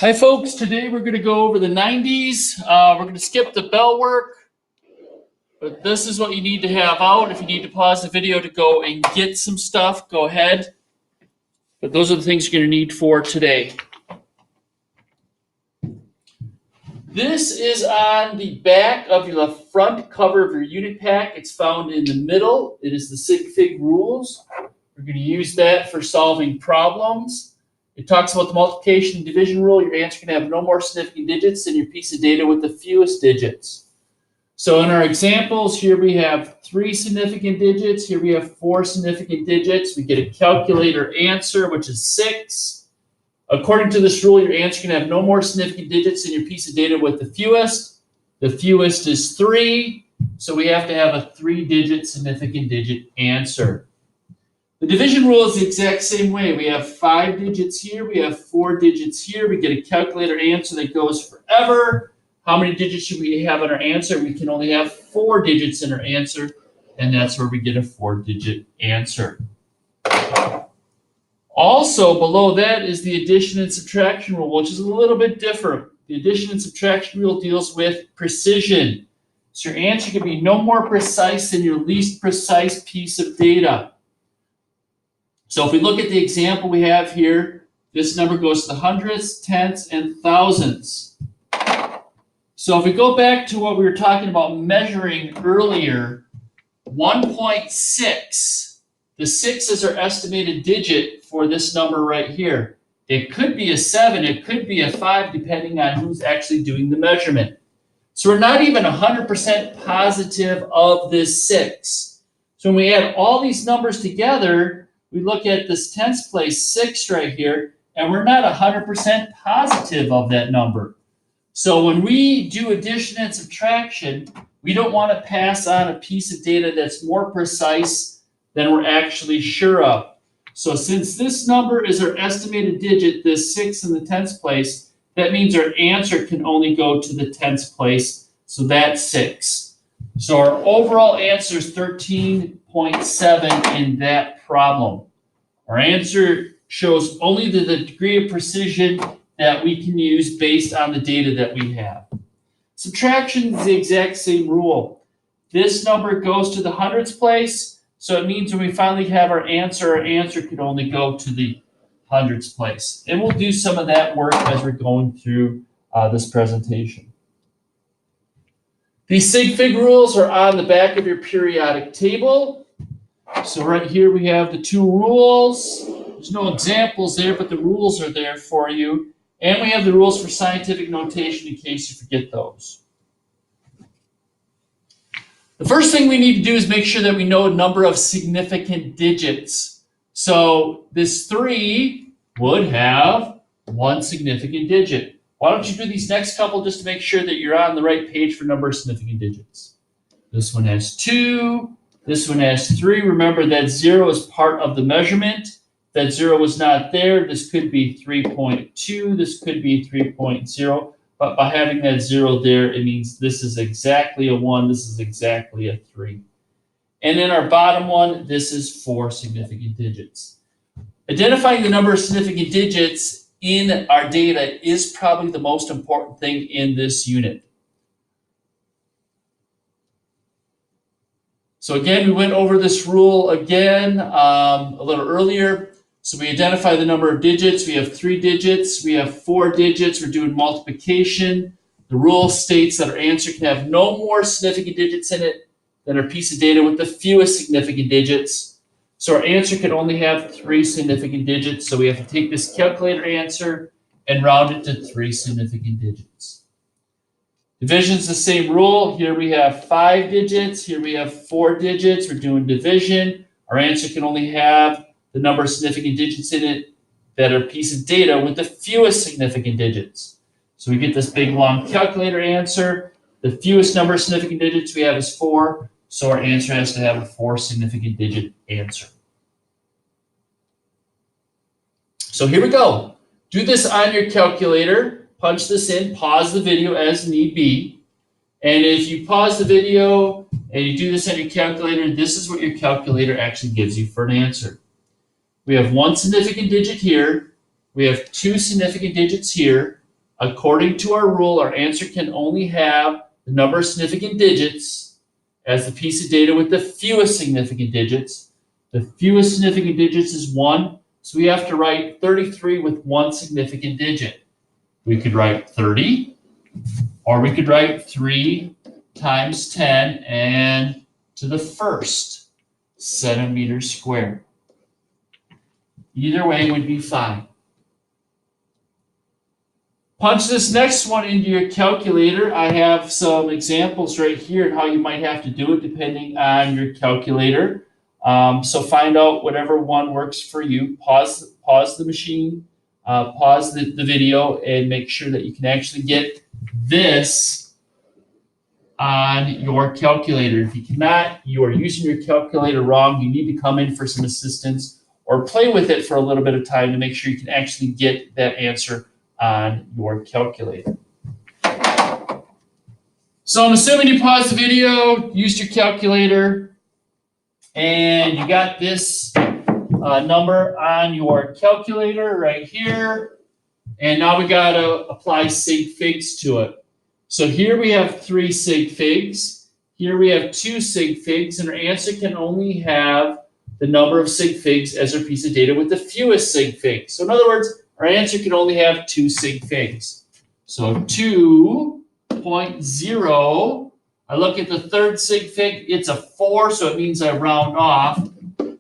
Hi folks, today we're going to go over the 90s. We're going to skip the bell work, but this is what you need to have out. If you need to pause the video to go and get some stuff, go ahead. But those are the things you're going to need for today. This is on the back of the front cover of your unit pack. It's found in the middle. It is the Sig Fig rules. We're going to use that for solving problems. It talks about the multiplication and division rule. Your answer can have no more significant digits than your piece of data with the fewest digits. So in our examples, here we have 3 significant digits. Here we have 4 significant digits. We get a calculator answer, which is 6. According to this rule, your answer can have no more significant digits than your piece of data with the fewest. The fewest is 3, so we have to have a 3-digit significant digit answer. The division rule is the exact same way. We have 5 digits here. We have 4 digits here. We get a calculator answer that goes forever. How many digits should we have in our answer? We can only have 4 digits in our answer, and that's where we get a 4-digit answer. Also, below that is the addition and subtraction rule, which is a little bit different. The addition and subtraction rule deals with precision. So your answer can be no more precise than your least precise piece of data. So if we look at the example we have here, this number goes to the hundredths, tenths, and thousandths. So if we go back to what we were talking about measuring earlier, 1.6, the 6 is our estimated digit for this number right here. It could be a 7, it could be a 5, depending on who's actually doing the measurement. So we're not even 100% positive of this 6. So when we add all these numbers together, we look at this tens place 6 right here, and we're not 100% positive of that number. So when we do addition and subtraction, we don't want to pass on a piece of data that's more precise than we're actually sure of. So since this number is our estimated digit, this 6 in the tens place, that means our answer can only go to the tens place, so that's 6. So our overall answer is 13.7 in that problem. Our answer shows only the degree of precision that we can use based on the data that we have. Subtraction is the exact same rule. This number goes to the hundredths place, so it means when we finally have our answer can only go to the hundredths place. And we'll do some of that work as we're going through this presentation. These Sig Fig rules are on the back of your periodic table. So right here we have the 2 rules. There's no examples there, but the rules are there for you. And we have the rules for scientific notation in case you forget those. The first thing we need to do is make sure that we know a number of significant digits. So this 3 would have 1 significant digit. Why don't you do these next couple just to make sure that you're on the right page for number of significant digits. This one has 2. This one has 3. Remember that 0 is part of the measurement. If that 0 was not there, this could be 3.2. This could be 3.0. But by having that 0 there, it means this is exactly a 1. This is exactly a 3. And then our bottom one, this is 4 significant digits. Identifying the number of significant digits in our data is probably the most important thing in this unit. So again, we went over this rule again a little earlier. So we identify the number of digits. We have 3 digits. We have 4 digits. We're doing multiplication. The rule states that our answer can have no more significant digits in it than our piece of data with the fewest significant digits. So our answer can only have 3 significant digits. So we have to take this calculator answer and round it to 3 significant digits. Division is the same rule. Here we have 5 digits. Here we have 4 digits. We're doing division. Our answer can only have the number of significant digits in it that are a piece of data with the fewest significant digits. So we get this big long calculator answer. The fewest number of significant digits we have is 4. So our answer has to have a 4 significant digit answer. So here we go. Do this on your calculator. Punch this in, pause the video as need be. And if you pause the video and you do this on your calculator, this is what your calculator actually gives you for an answer. We have 1 significant digit here. We have 2 significant digits here. according to our rule, our answer can only have the number of significant digits as the piece of data with the fewest significant digits. The fewest significant digits is 1, so we have to write 33 with 1 significant digit. We could write 30, or we could write 3 times 10 and to the first centimeters squared. Either way would be fine. Punch this next one into your calculator. I have some examples right here on how you might have to do it depending on your calculator. So find out whatever one works for you. Pause the machine, pause the video, and make sure that you can actually get this on your calculator. If you cannot, you are using your calculator wrong. You need to come in for some assistance or play with it for a little bit of time to make sure you can actually get that answer on your calculator. So I'm assuming you paused the video, used your calculator, and you got this number on your calculator right here. And now we got to apply sig figs to it. So here we have 3 sig figs. Here we have 2 sig figs, and our answer can only have the number of sig figs as our piece of data with the fewest sig figs. So in other words, our answer can only have 2 sig figs. So 2.0, I look at the third sig fig, it's a 4, so it means I round off,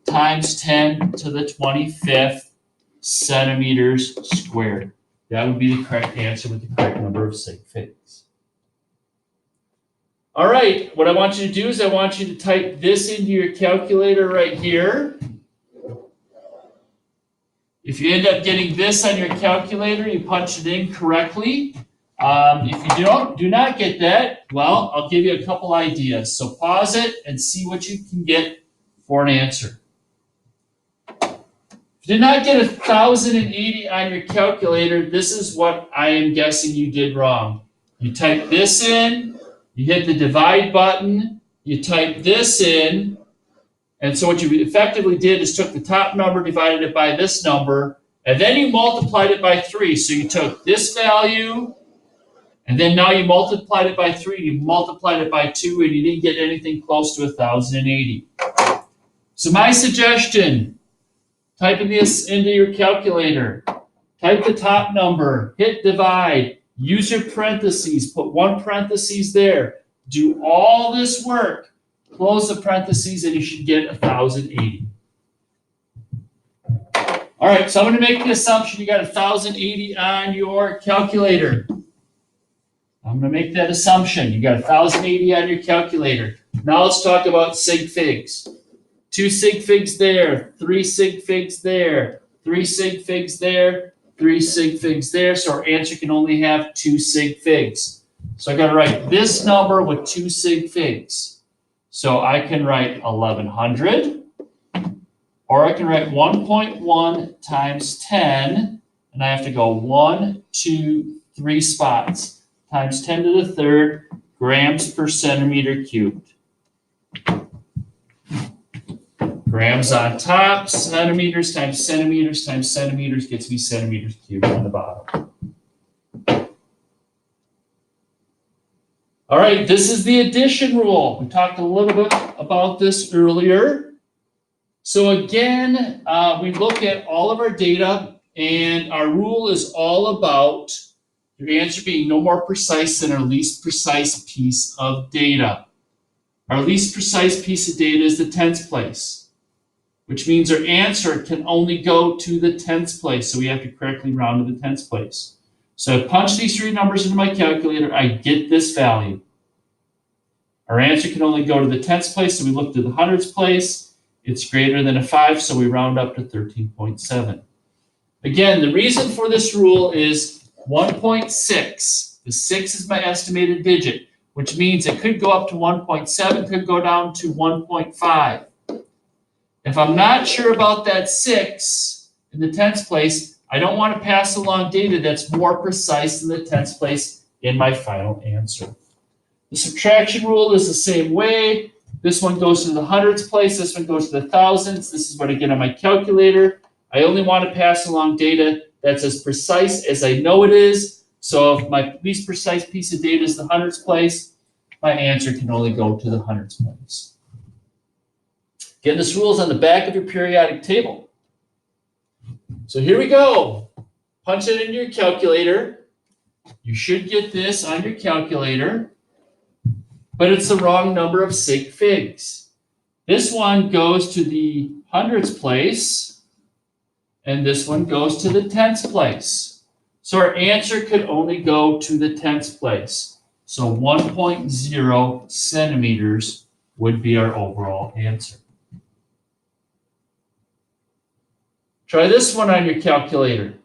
times 10 to the 25th centimeters squared. That would be the correct answer with the correct number of sig figs. All right, what I want you to do is I want you to type this into your calculator right here. If you end up getting this on your calculator, you punch it in correctly. If you do not get that, well, I'll give you a couple ideas. So pause it and see what you can get for an answer. If you did not get 1,080 on your calculator, this is what I am guessing you did wrong. You type this in, you hit the divide button, you type this in, and so what you effectively did is took the top number, divided it by this number, and then you multiplied it by 3. So you took this value, and then now you multiplied it by 3, you multiplied it by 2, and you didn't get anything close to 1,080. So my suggestion, typing this into your calculator, type the top number, hit divide, use your parentheses, put 1 parentheses there, do all this work, close the parentheses, and you should get 1,080. All right, so I'm going to make the assumption you got 1,080 on your calculator. I'm going to make that assumption. You got 1,080 on your calculator. Now let's talk about sig figs. 2 sig figs there, 3 sig figs there, 3 sig figs there, 3 sig figs there. So our answer can only have 2 sig figs. So I got to write this number with 2 sig figs. So I can write 1,100, or I can write 1.1 times 10, and I have to go 1, 2, 3 spots, times 10 to the third grams per centimeter cubed. Grams on top, centimeters times centimeters times centimeters gets me centimeters cubed on the bottom. All right, this is the addition rule. We talked a little bit about this earlier. So again, we look at all of our data, and our rule is all about your answer being no more precise than our least precise piece of data. Our least precise piece of data is the tens place, which means our answer can only go to the tens place, so we have to correctly round to the tens place. So I punch these 3 numbers into my calculator, I get this value. Our answer can only go to the tens place, so we look to the hundreds place. It's greater than a 5, so we round up to 13.7. Again, the reason for this rule is 1.6. The 6 is my estimated digit, which means it could go up to 1.7, could go down to 1.5. If I'm not sure about that 6 in the tens place, I don't want to pass along data that's more precise than the tens place in my final answer. The subtraction rule is the same way. This one goes to the hundreds place, this one goes to the thousands. This is what I get on my calculator. I only want to pass along data that's as precise as I know it is. So if my least precise piece of data is the hundredths place, my answer can only go to the hundredths place. Again, this rule is on the back of your periodic table. So here we go. Punch it into your calculator. You should get this on your calculator, but it's the wrong number of sig figs. This one goes to the hundredths place, and this one goes to the tenths place. So our answer could only go to the tenths place. So 1.0 centimeters would be our overall answer. Try this one on your calculator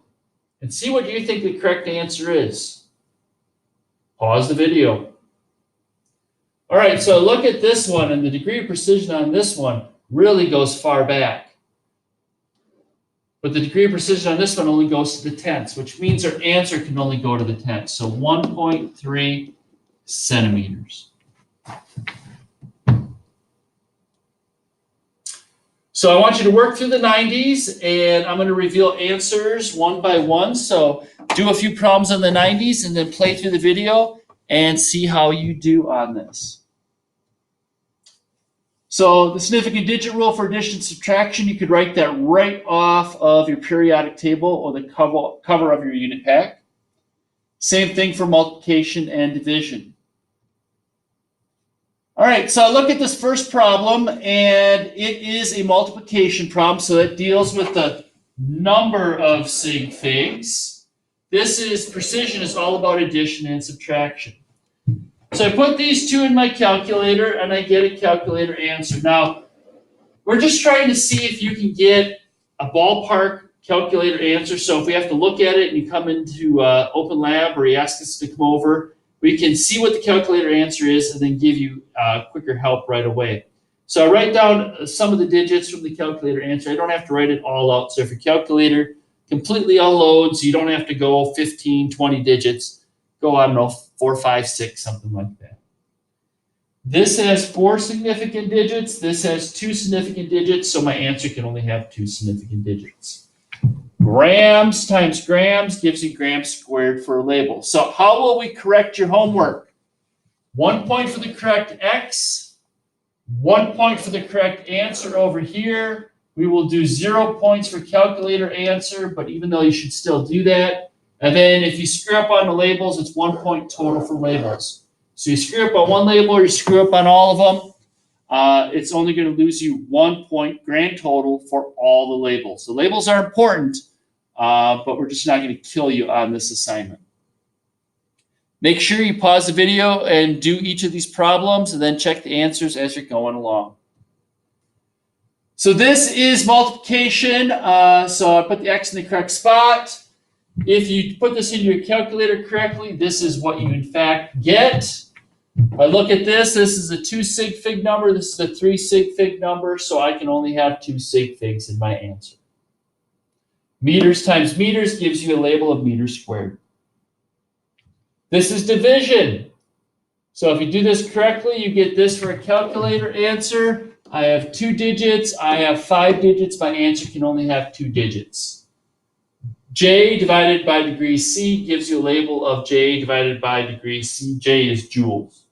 and see what you think the correct answer is. Pause the video. All right, so look at this one, and the degree of precision on this one really goes far back. But the degree of precision on this one only goes to the tenths, which means our answer can only go to the tenths. So 1.3 centimeters. So I want you to work through the 90s, and I'm going to reveal answers one by one. So do a few problems on the 90s, and then play through the video and see how you do on this. So the significant digit rule for addition and subtraction, you could write that right off of your periodic table or the cover of your unit pack. Same thing for multiplication and division. All right, so look at this first problem, and it is a multiplication problem, so it deals with the number of sig figs. Precision is all about addition and subtraction. So I put these two in my calculator, and I get a calculator answer. Now, we're just trying to see if you can get a ballpark calculator answer. So if we have to look at it and you come into Open Lab or you ask us to come over, we can see what the calculator answer is and then give you quicker help right away. So I write down some of the digits from the calculator answer. I don't have to write it all out. So if your calculator completely unloads, you don't have to go 15, 20 digits. Go, I don't know, 4, 5, 6, something like that. This has 4 significant digits. This has 2 significant digits. So my answer can only have 2 significant digits. Grams times grams gives you grams squared for a label. So how will we correct your homework? 1 point for the correct X, 1 point for the correct answer over here. We will do 0 points for calculator answer, but even though you should still do that. And then if you screw up on the labels, it's 1 point total for labels. So you screw up on one label or you screw up on all of them, it's only going to lose you 1 point grand total for all the labels. The labels are important, but we're just not going to kill you on this assignment. Make sure you pause the video and do each of these problems and then check the answers as you're going along. So this is multiplication. So I put the X in the correct spot. If you put this in your calculator correctly, this is what you in fact get. If I look at this, this is a 2 sig fig number. This is a 3 sig fig number, so I can only have 2 sig figs in my answer. Meters times meters gives you a label of meters squared. This is division. So if you do this correctly, you get this for a calculator answer. I have 2 digits. I have 5 digits. My answer can only have 2 digits. J divided by degree C gives you a label of J divided by degree C. J is joules.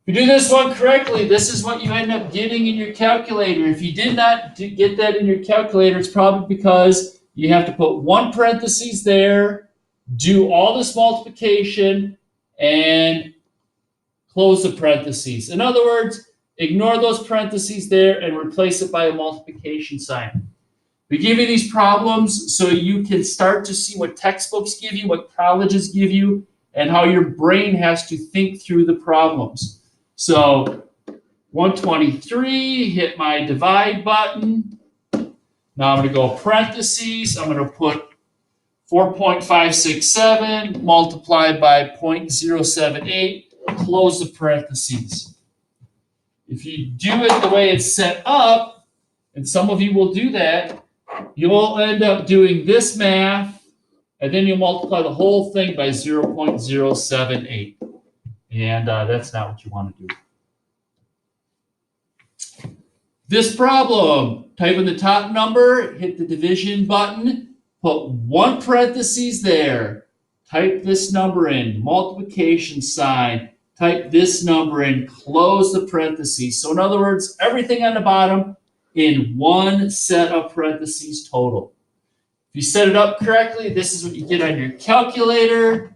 If you do this one correctly, this is what you end up getting in your calculator. If you did not get that in your calculator, it's probably because you have to put 1 parentheses there, do all this multiplication, and close the parentheses. In other words, ignore those parentheses there and replace it by a multiplication sign. We give you these problems so you can start to see what textbooks give you, what colleges give you, and how your brain has to think through the problems. So 123, hit my divide button. Now I'm going to go parentheses. I'm going to put 4.567 multiplied by 0.078, close the parentheses. If you do it the way it's set up, and some of you will do that, you'll end up doing this math, and then you'll multiply the whole thing by 0.078. And that's not what you want to do. This problem, type in the top number, hit the division button, put one parentheses there, type this number in, multiplication sign, type this number in, close the parentheses. So in other words, everything on the bottom in one set of parentheses total. If you set it up correctly, this is what you get on your calculator.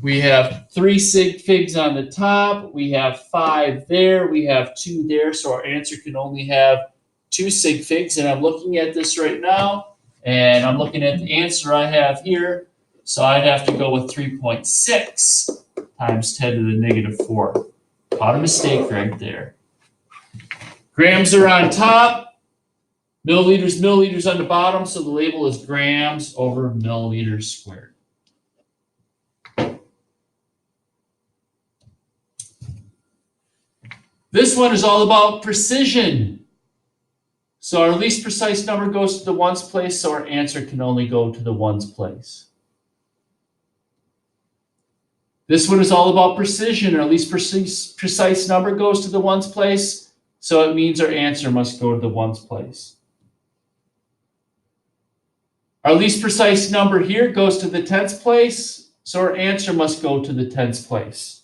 We have 3 sig figs on the top. We have 5 there. We have 2 there. So our answer can only have 2 sig figs. And I'm looking at this right now. And I'm looking at the answer I have here. So I'd have to go with 3.6 times 10 to the negative 4. Caught a mistake right there. Grams are on top. Milliliters on the bottom. So the label is grams over milliliters squared. This one is all about precision. So our least precise number goes to the ones place, so our answer can only go to the ones place. This one is all about precision. Our least precise number goes to the ones place, so it means our answer must go to the ones place. Our least precise number here goes to the tens place, so our answer must go to the tens place.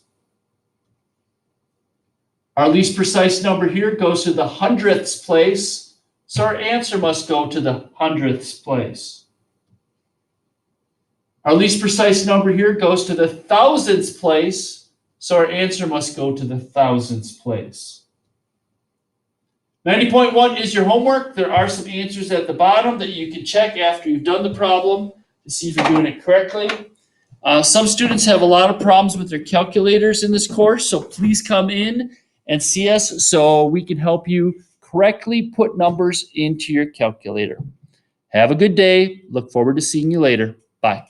Our least precise number here goes to the hundredths place, so our answer must go to the hundredths place. Our least precise number here goes to the thousandths place, so our answer must go to the thousandths place. 90.1 is your homework. There are some answers at the bottom that you can check after you've done the problem to see if you're doing it correctly. Some students have a lot of problems with their calculators in this course, so please come in and see us so we can help you correctly put numbers into your calculator. Have a good day. Look forward to seeing you later. Bye.